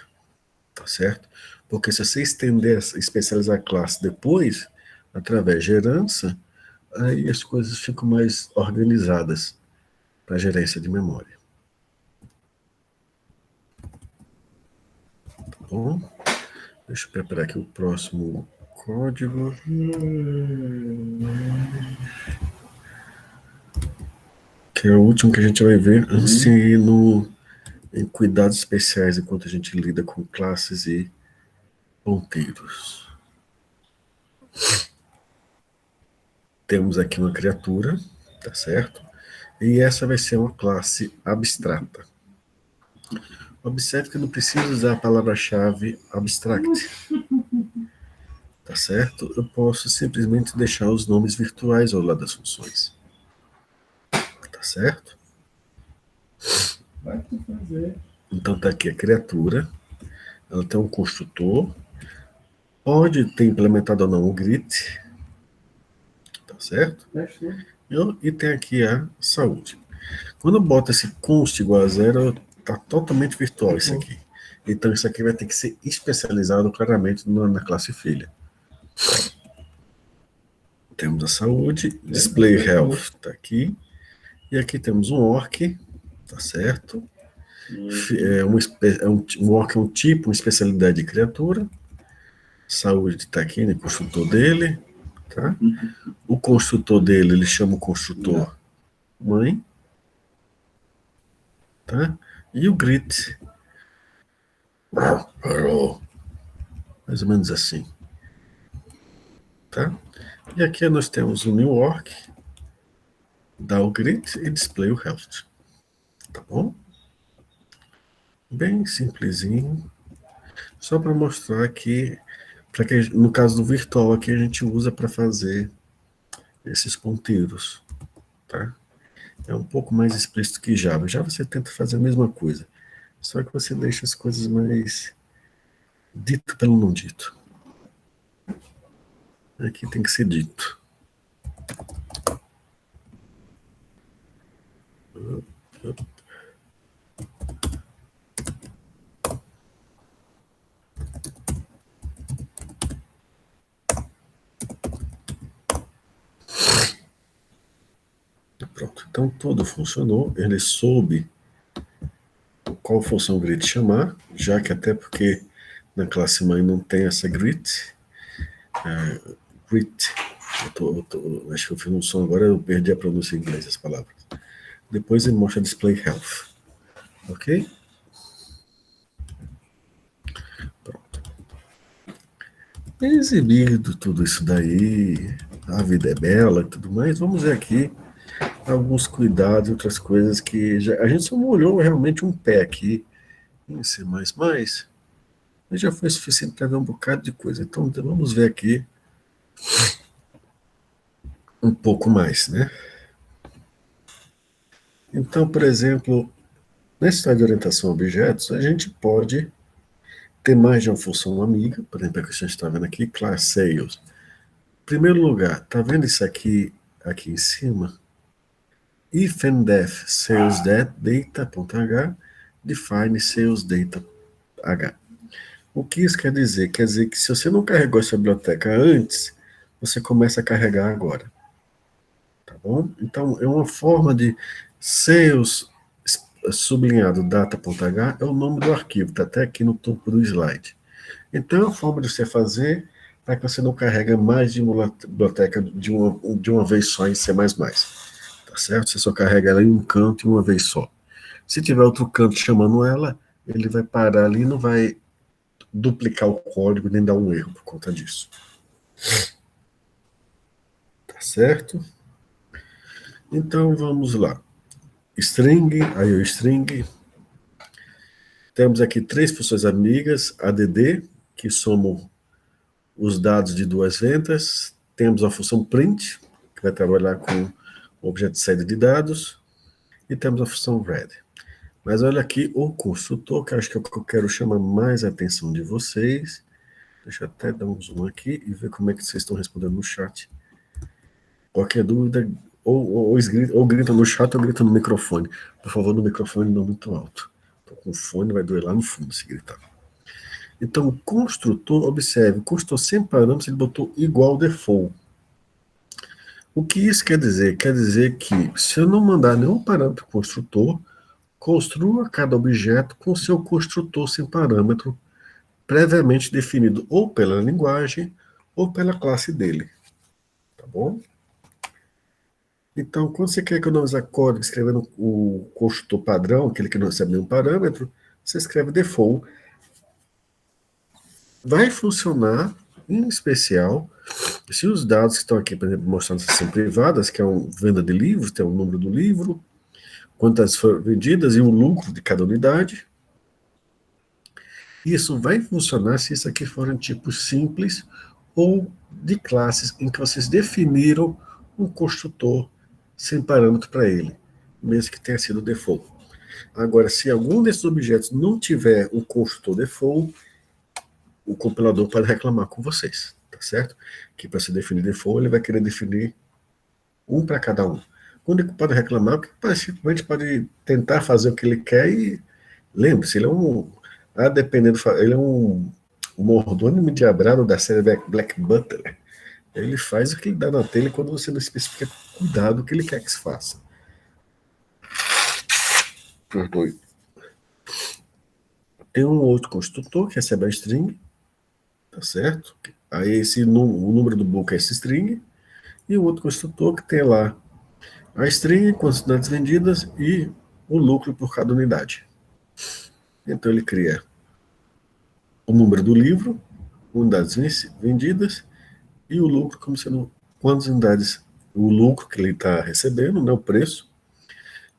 tá certo? Porque se você estender, especializar a classe depois, através de herança, aí as coisas ficam mais organizadas para gerência de memória. Tá bom? Deixa eu preparar aqui o próximo código. Que é o último que a gente vai ver antes de ir em cuidados especiais enquanto a gente lida com classes e ponteiros. Temos aqui uma criatura, tá certo? E essa vai ser uma classe abstrata. Observe que eu não preciso usar a palavra-chave abstract, tá certo? Eu posso simplesmente deixar os nomes virtuais ao lado das funções, tá certo? Então tá aqui a criatura, ela tem um construtor, pode ter implementado ou não o greet, tá certo? E tem aqui a saúde. Quando eu boto esse const igual a zero, tá totalmente virtual isso aqui. Então isso aqui vai ter que ser especializado claramente na classe filha. Temos a saúde, display health tá aqui, e aqui temos um orc, tá certo? Um orc é um tipo, uma especialidade de criatura. Saúde está aqui no construtor dele, tá? O construtor dele, ele chama o construtor mãe, tá? E o grit, mais ou menos assim, tá? E aqui nós temos o new orc, dá o grit e display o health, tá bom? Bem simplesinho, só para mostrar que, no caso do virtual aqui, a gente usa para fazer esses ponteiros, tá? É um pouco mais explícito que Java. Já você tenta fazer a mesma coisa, só que você deixa as coisas mais dito pelo não dito. Aqui tem que ser dito. Pronto, então tudo funcionou. Ele soube qual função grid chamar, já que até porque na classe mãe não tem essa grid. Grid. Acho que eu fiz um som agora, eu perdi a pronúncia em inglês das palavras. Depois ele mostra display health. Ok? Pronto. Exibido tudo isso daí, a vida é bela e tudo mais, vamos ver aqui alguns cuidados e outras coisas que a gente só molhou realmente um pé aqui em C++, mas já foi suficiente para ver um bocado de coisa. Então vamos ver aqui um pouco mais, né? Então, por exemplo, nessa história de orientação a objetos, a gente pode ter mais de uma função amiga, por exemplo, a que a gente está vendo aqui, class sales. Em primeiro lugar, tá vendo isso aqui em cima? If and def sales data.h define sales data.h. O que isso quer dizer? Quer dizer que se você não carregou essa biblioteca antes, você começa a carregar agora. Tá bom? Então, é uma forma de sales sublinhado data.h é o nome do arquivo, está até aqui no topo do slide. Então, é uma forma de você fazer para que você não carregue mais de uma biblioteca de uma vez só em C++. Tá certo? Você só carrega ela em um canto e uma vez só. Se tiver outro canto chamando ela, ele vai parar ali e não vai duplicar o código nem dar um erro por conta disso. Tá certo? Então, vamos lá. String, IOString. Temos aqui 3 funções amigas, add, que somam os dados de 2 vendas. Temos a função print, que vai trabalhar com o objeto de saída de dados. E temos a função read. Mas olha aqui o construtor, que acho que é o que eu quero chamar mais a atenção de vocês. Deixa eu até dar um zoom aqui e ver como é que vocês estão respondendo no chat. Qualquer dúvida, ou grita no chat ou grita no microfone. Por favor, no microfone não muito alto. Tô com fone, vai doer lá no fundo se gritar. Então, o construtor, observe, o construtor sem parâmetros, ele botou igual default. O que isso quer dizer? Quer dizer que se eu não mandar nenhum parâmetro construtor, construa cada objeto com seu construtor sem parâmetro, previamente definido ou pela linguagem ou pela classe dele. Tá bom? Então, quando você quer economizar código escrevendo o construtor padrão, aquele que não recebe nenhum parâmetro, você escreve default. Vai funcionar, em especial, se os dados que estão aqui, por exemplo, mostrados são privadas, que é uma venda de livros, tem o número do livro, quantas foram vendidas e o lucro de cada unidade. Isso vai funcionar se isso aqui forem tipos simples ou de classes em que vocês definiram um construtor sem parâmetro para ele, mesmo que tenha sido default. Agora, se algum desses objetos não tiver um construtor default, o compilador pode reclamar com vocês, tá certo? Que para se definir default, ele vai querer definir um para cada um. Quando ele pode reclamar, porque simplesmente pode tentar fazer o que ele quer e lembre-se, ele é um, a dependendo, ele é um mordomo diabrado da série Black Butler. Ele faz o que ele dá na telha quando você não especifica cuidado o que ele quer que se faça. Perdoe. Tem um outro construtor que recebe a string, tá certo? Aí o número do book é esse string, e o outro construtor que tem lá a string, quantidades vendidas e o lucro por cada unidade. Então ele cria o número do livro, unidades vendidas e o lucro como sendo quantas unidades, o lucro que ele está recebendo, né, o preço,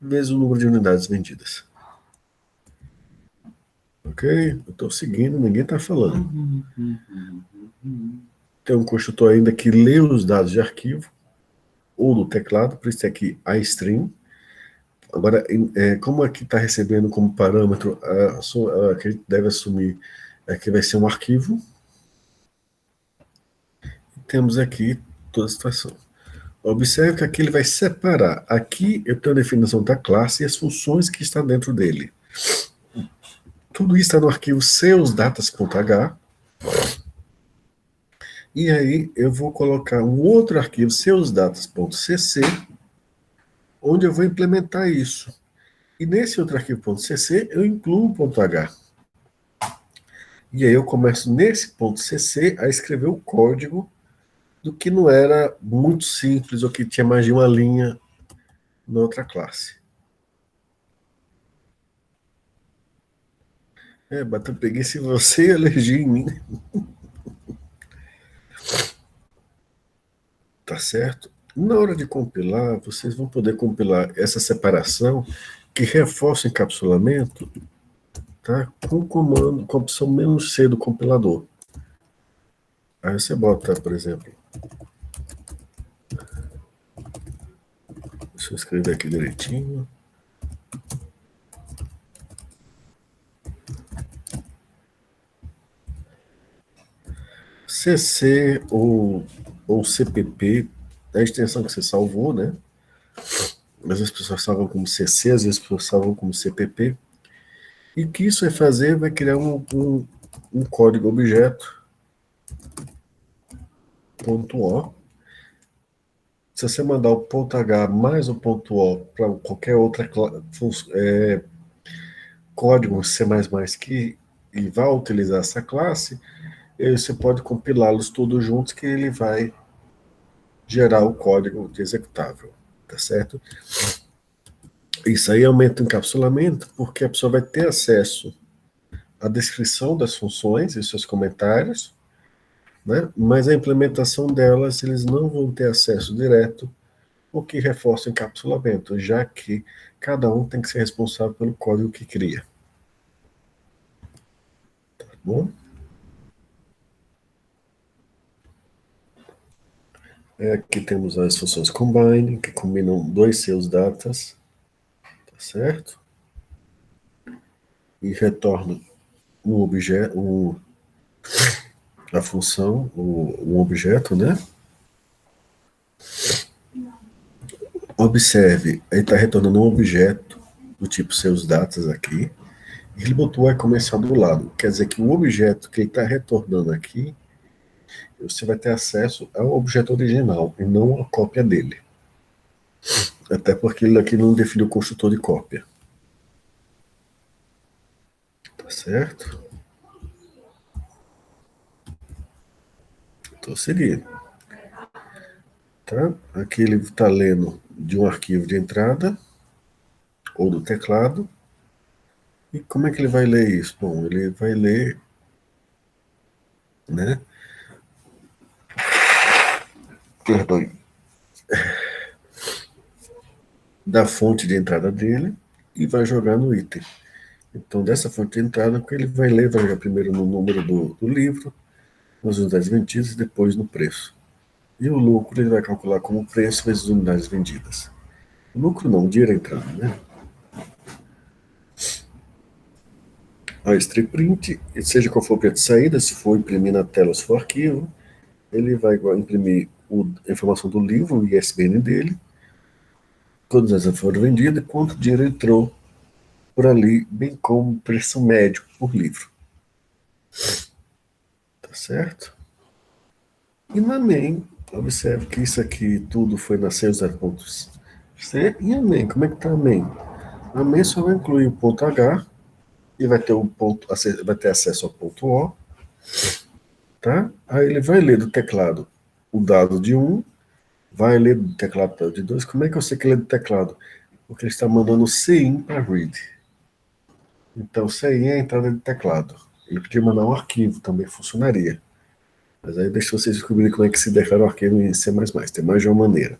vezes o número de unidades vendidas. Ok? Eu estou seguindo, ninguém está falando. Tem um construtor ainda que lê os dados de arquivo ou do teclado, por isso é aqui a string. Agora, como aqui está recebendo como parâmetro, que a gente deve assumir é que vai ser um arquivo. Temos aqui toda a situação. Observe que aqui ele vai separar. Aqui eu tenho a definição da classe e as funções que estão dentro dele. Tudo isso está no arquivo seusdatas.h. E aí eu vou colocar um outro arquivo, seusdatas.cc, onde eu vou implementar isso. E nesse outro arquivo .cc eu incluo o .h. E aí eu começo nesse .cc a escrever o código do que não era muito simples ou que tinha mais de uma linha na outra classe. Bateu preguiça em você e alergia em mim. Tá certo? Na hora de compilar, vocês vão poder compilar essa separação que reforça o encapsulamento, tá? Com o comando, com a opção "-c" do compilador. Aí você bota, por exemplo, deixa eu escrever aqui direitinho. CC ou CPP, é a extensão que você salvou, né? Às vezes as pessoas salvam como CC, às vezes as pessoas salvam como CPP. E o que isso vai fazer? Vai criar um código objeto .o. Se você mandar o .h mais o .o para qualquer outra código C++ que e vá utilizar essa classe, você pode compilá-los todos juntos que ele vai gerar o código de executável, tá certo? Isso aí aumenta o encapsulamento porque a pessoa vai ter acesso à descrição das funções e seus comentários, né? Mas a implementação delas eles não vão ter acesso direto, o que reforça o encapsulamento, já que cada um tem que ser responsável pelo código que cria. Tá bom? Aqui temos as funções combine, que combinam dois seus datas, tá certo? e retorna um objeto, a função, um objeto, né? Observe, ele está retornando um objeto do tipo seus datas aqui. Ele botou o comercial do lado. Quer dizer que o objeto que ele está retornando aqui, você vai ter acesso ao objeto original e não a cópia dele. Até porque ele aqui não definiu o construtor de cópia. Tá certo? Estou seguindo. Tá? Aqui ele está lendo de um arquivo de entrada ou do teclado. E como é que ele vai ler isso? Bom, ele vai ler, né? Perdoe. Da fonte de entrada dele e vai jogar no item. Então, dessa fonte de entrada, o que ele vai ler, vai jogar primeiro no número do livro, nas unidades vendidas e depois no preço. E o lucro ele vai calcular como preço vezes unidades vendidas. O lucro não, o dinheiro entrando, né? A strip print, seja qual for o preço de saída, se for imprimir na tela ou se for arquivo, ele vai imprimir a informação do livro, o ISBN dele, todas as foram vendidas e quanto dinheiro entrou por ali, bem como o preço médio por livro. Tá certo? E na main, observe que isso aqui tudo foi na C0.C e a main. Como é que tá a main? A main só vai incluir o ponto H e vai ter, vai ter acesso ao ponto O, tá? Aí ele vai ler do teclado o dado de 1, vai ler do teclado de 2. Como é que eu sei que ele é do teclado? Porque ele está mandando CIN para read. Então, CIN é a entrada de teclado. Ele podia mandar um arquivo, também funcionaria. Mas aí deixa vocês descobrirem como é que se declara o arquivo em C++. Tem mais de uma maneira.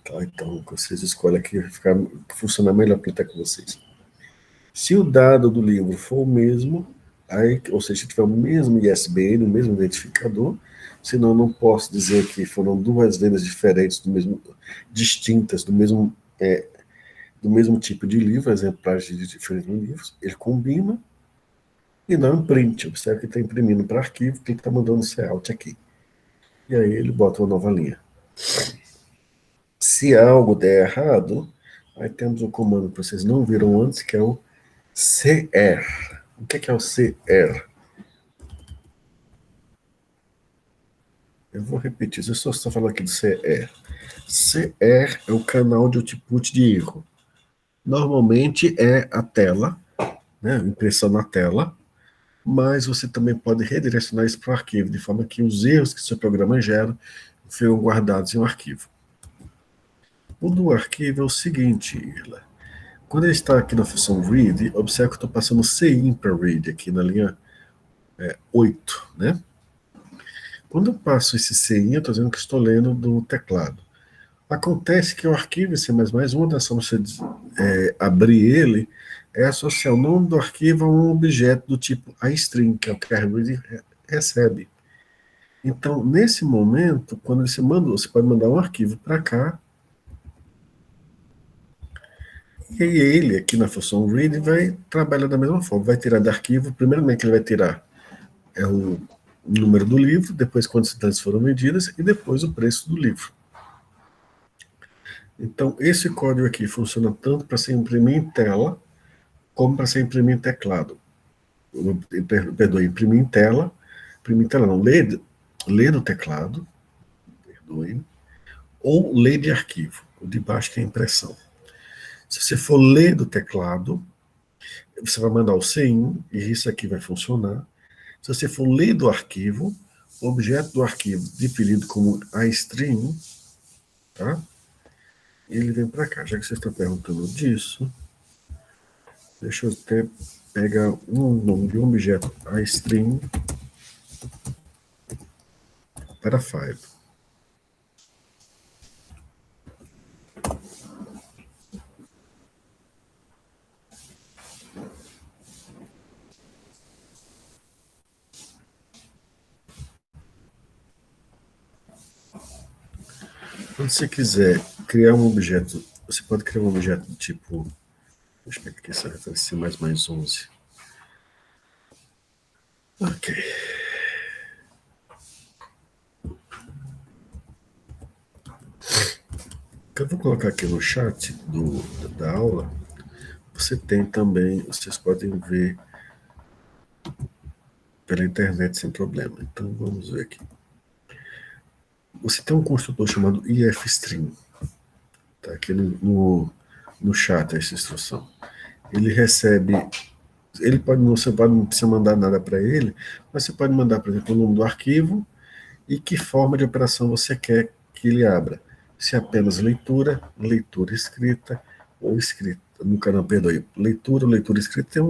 Tá? Então, vocês escolhem aqui que funcionar melhor para estar com vocês. Se o dado do livro for o mesmo, aí, ou seja, se tiver o mesmo ISBN, o mesmo identificador, senão eu não posso dizer que foram duas vendas diferentes, distintas, do mesmo tipo de livro, exemplares de diferentes livros. Ele combina e dá um print. Observe que está imprimindo para arquivo, que ele está mandando out aqui. E aí ele bota uma nova linha. Se algo der errado, aí temos um comando que vocês não viram antes, que é o CR. O que é o CR? Eu vou repetir, eu só estou falando aqui do CR. CR é o canal de output de erro. Normalmente é a tela, né, impressão na tela, mas você também pode redirecionar isso para o arquivo, de forma que os erros que seu programa gera ficam guardados em um arquivo. O do arquivo é o seguinte, Irla. Quando ele está aqui na função read, observe que eu estou passando CIN para read aqui na linha 8, né? Quando eu passo esse CIN, eu estou dizendo que estou lendo do teclado. Acontece que o arquivo em C++, uma das formas de você abrir ele é associar o nome do arquivo a um objeto do tipo iString, que é o que a read recebe. Então, nesse momento, quando você pode mandar um arquivo para cá, e ele, aqui na função read, vai trabalhar da mesma forma. Vai tirar do arquivo, primeiramente ele vai tirar o número do livro, depois quantas unidades foram vendidas, e depois o preço do livro. Então, esse código aqui funciona tanto para ser imprimido em tela, como para ser imprimido em teclado. Perdoe, imprimir em tela não, ler do teclado, perdoe, ou ler de arquivo, o de baixo que é a impressão. Se você for ler do teclado, você vai mandar o CIN, e isso aqui vai funcionar. Se você for ler do arquivo, o objeto do arquivo definido como iStream, tá? Ele vem para cá. Já que você está perguntando disso, deixa eu até pegar um nome de um objeto iStream para file. Quando você quiser criar um objeto, você pode criar um objeto do tipo, deixa eu pegar aqui essa referência, mais 11. Ok. Eu vou colocar aqui no chat da aula. Você tem também, vocês podem ver pela internet sem problema. Então vamos ver aqui. Você tem um construtor chamado ifstream. Está aqui no chat essa instrução. Ele recebe. Você não precisa mandar nada para ele, mas você pode mandar, por exemplo, o nome do arquivo e que forma de operação você quer que ele abra. Se é apenas leitura, leitura escrita ou escrita. No canal, perdoe, leitura ou leitura escrita,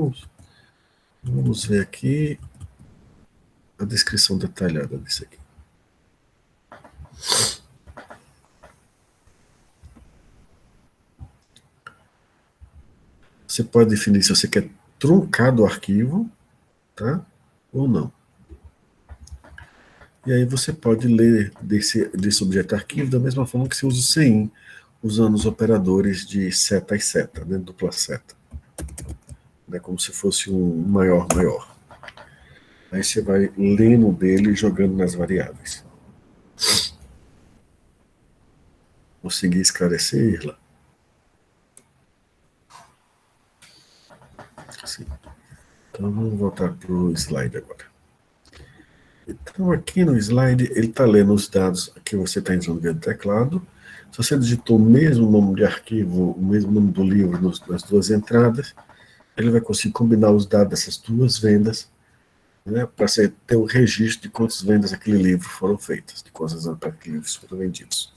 vamos ver aqui a descrição detalhada disso aqui. Você pode definir se você quer truncar do arquivo, tá? Ou não. E aí você pode ler desse objeto arquivo da mesma forma que você usa o CIN, usando os operadores de seta e seta, né, dupla seta. Né, como se fosse um maior. Aí você vai lendo dele e jogando nas variáveis. Consegui esclarecer, Irla? Sim. Então vamos voltar para o slide agora. Então aqui no slide ele está lendo os dados que você está entrando via teclado. Se você digitou o mesmo nome de arquivo, o mesmo nome do livro nas duas entradas, ele vai conseguir combinar os dados dessas duas vendas, né, para você ter o registro de quantas vendas aquele livro foram feitas, de quantos aqueles livros foram vendidos.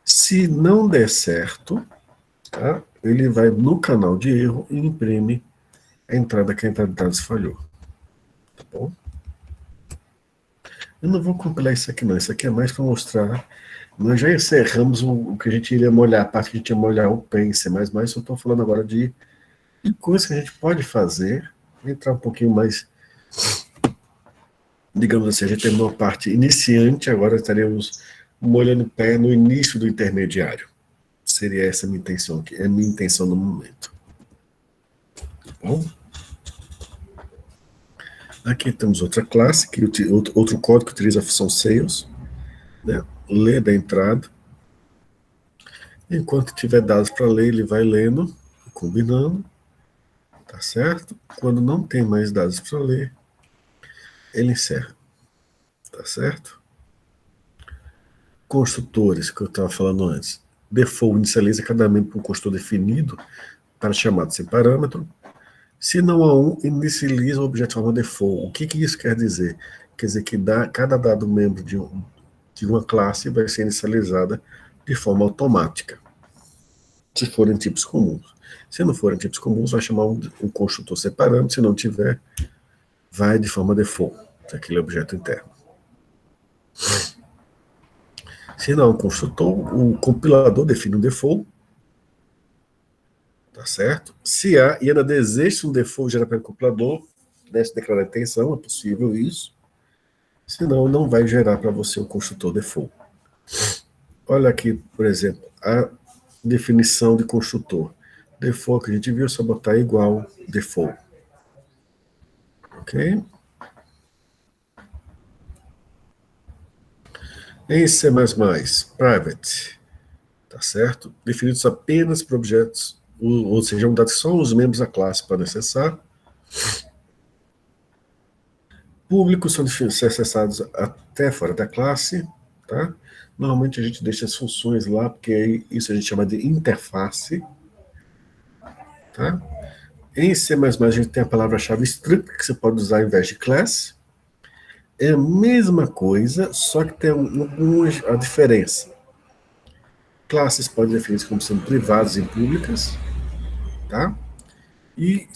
Se não der certo, tá, ele vai no canal de erro e imprime a entrada que a entrada de dados falhou. Tá bom? Eu não vou compilar isso aqui não, isso aqui é mais para mostrar. Nós já encerramos o que a gente iria molhar, a parte que a gente ia molhar o Pense, mas eu estou falando agora de coisas que a gente pode fazer, entrar um pouquinho mais, digamos assim, a gente terminou a parte iniciante, agora estaremos molhando o pé no início do intermediário. Seria essa a minha intenção aqui, é a minha intenção no momento. Tá bom? Aqui temos outra classe, outro código que utiliza a função sales, né? Lê da entrada. Enquanto tiver dados para ler, ele vai lendo, combinando, tá certo? Quando não tem mais dados para ler, ele encerra, tá certo? Construtores, que eu estava falando antes. Default inicializa cada elemento por um construtor definido para chamado sem parâmetro. Se não há um, inicializa o objeto de forma default. O que isso quer dizer? Quer dizer que cada dado membro de uma classe vai ser inicializada de forma automática, se forem tipos comuns. Se não forem tipos comuns, vai chamar um construtor separando. Se não tiver, vai de forma default, daquele objeto interno. Se não é um construtor, o compilador define um default, tá certo? Se há e ainda deseja um default gerado pelo compilador, deve declarar a intenção, é possível isso. Senão, não vai gerar para você o construtor default. Olha aqui, por exemplo, a definição de construtor. Default que a gente viu, é só botar igual default. Ok? Em C++, private, tá certo? Definidos apenas para objetos, ou seja, um dado que só os membros da classe podem acessar. Públicos são acessados até fora da classe, tá? Normalmente a gente deixa as funções lá, porque aí isso a gente chama de interface, tá? Em C++ a gente tem a palavra-chave struct, que você pode usar ao invés de class. É a mesma coisa, só que tem a diferença. Classes podem ser definidas como sendo privadas e públicas, tá? E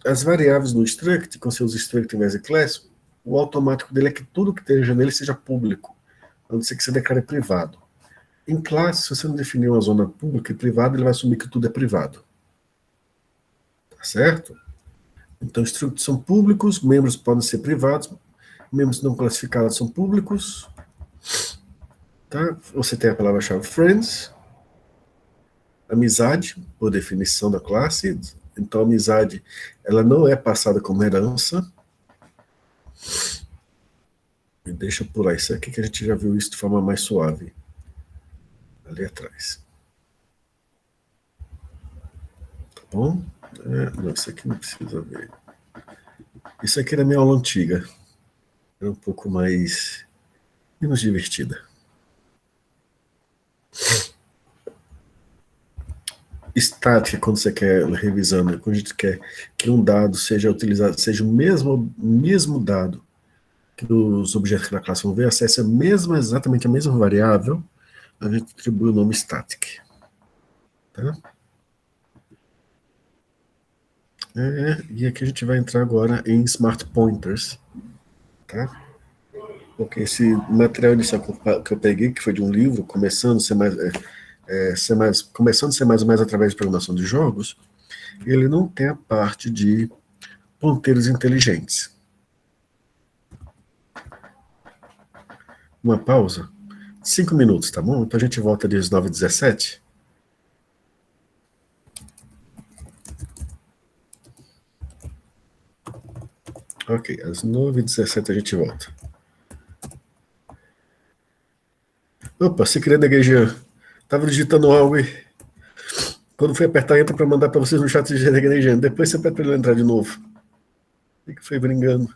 as variáveis no struct, com seus struct em vez de class, o automático dele é que tudo que esteja nele seja público, a não ser que você declare privado. Em classe, se você não definir uma zona pública e privada, ele vai assumir que tudo é privado. Tá certo? Então, structs são públicos, membros podem ser privados, membros não classificados são públicos. Tá? Você tem a palavra-chave friends, amizade, por definição da classe. Então, a amizade ela não é passada como herança. E deixa eu pular isso aqui que a gente já viu isso de forma mais suave. Ali atrás. Tá bom? Não, isso aqui não precisa ver. Isso aqui era minha aula antiga. Era um pouco mais menos divertida. Estática, quando você quer revisando, quando a gente quer que um dado seja utilizado, seja o mesmo dado que os objetos que na classe vão ver, acesse exatamente a mesma variável, a gente atribui o nome static. Tá? E aqui a gente vai entrar agora em Smart Pointers. Tá? Porque esse material inicial que eu peguei, que foi de um livro, começando a ser mais ou menos através de programação de jogos, ele não tem a parte de ponteiros inteligentes. Uma pausa. 5 minutos, tá bom? Então a gente volta ali às 9h17. Ok, às 9h17 a gente volta. Opa, se querer neguejar. Tava digitando algo e quando fui apertar entra para mandar para vocês no chat de neguejando. Depois você pede para ele entrar de novo. E que foi brincando.